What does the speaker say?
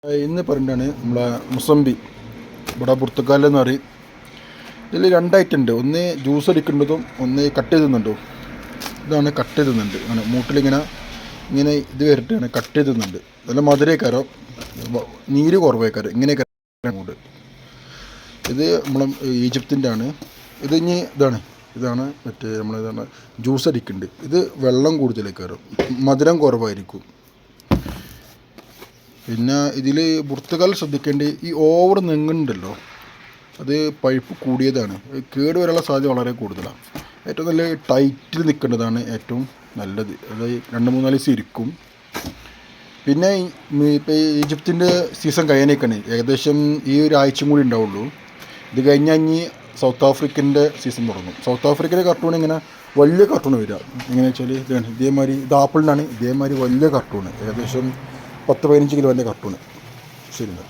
ഇന്ന് പറഞ്ഞിട്ടാണ് നമ്മളെ മുസമ്പി ഇവിടെ പുറത്തുകാലെന്ന് പറയും. ഇതിൽ രണ്ടായിട്ടുണ്ട്, ഒന്ന് ജ്യൂസ് അടിക്കേണ്ടതും ഒന്ന് കട്ട് ചെയ്ത് തിന്നുണ്ടോ. ഇതാണ് കട്ട് ചെയ്ത് തിന്നുണ്ട്, അങ്ങനെ മൂട്ടിലിങ്ങനെ ഇങ്ങനെ ഇത് വരട്ടാണ് കട്ട് ചെയ്ത് തിന്നുണ്ട്. നല്ല മധുരക്കാരോ നീര് കുറവേക്കാരോ ഇങ്ങനെയൊക്കെ മൂട്. ഇത് നമ്മളെ ഈജിപ്തിൻ്റെ ആണ്. ഇത് ഇനി ഇതാണ് മറ്റേ നമ്മളിതാണ് ജ്യൂസ് അടിക്കുന്നുണ്ട്. ഇത് വെള്ളം കൂടുതലേക്കാരോ മധുരം കുറവായിരിക്കും. പിന്നെ ഇതിൽ പുറത്തുകാൽ ശ്രദ്ധിക്കേണ്ട ഈ ഓവർ നെങ്ങുന്നുണ്ടല്ലോ, അത് പഴുപ്പ് കൂടിയതാണ്, കേട് വരാനുള്ള സാധ്യത വളരെ കൂടുതലാണ്. ഏറ്റവും നല്ല ടൈറ്റിൽ നിൽക്കേണ്ടതാണ് ഏറ്റവും നല്ലത്. അത് 2-3 ദിവസം ഇരിക്കും. പിന്നെ ഇപ്പോൾ ഈജിപ്തിൻ്റെ സീസൺ കഴിയാനേക്കാണ്, ഏകദേശം ഈ ഒരാഴ്ചയും കൂടി ഉണ്ടാവുള്ളൂ. ഇത് കഴിഞ്ഞാൽ ഇനി സൗത്ത് ആഫ്രിക്കൻ്റെ സീസൺ തുടങ്ങും. സൗത്ത് ആഫ്രിക്കയിലെ കാർട്ടൂൺ ഇങ്ങനെ വലിയ കാർട്ടൂൺ വരിക എങ്ങനെയാ വെച്ചാൽ ഇതേമാതിരി, ഇത് ആപ്പിളിനാണ് ഇതേമാതിരി വലിയ കാർട്ടൂണ്, ഏകദേശം 10-15 കിലോൻ്റെ കാർട്ടൂണ്. ശരി.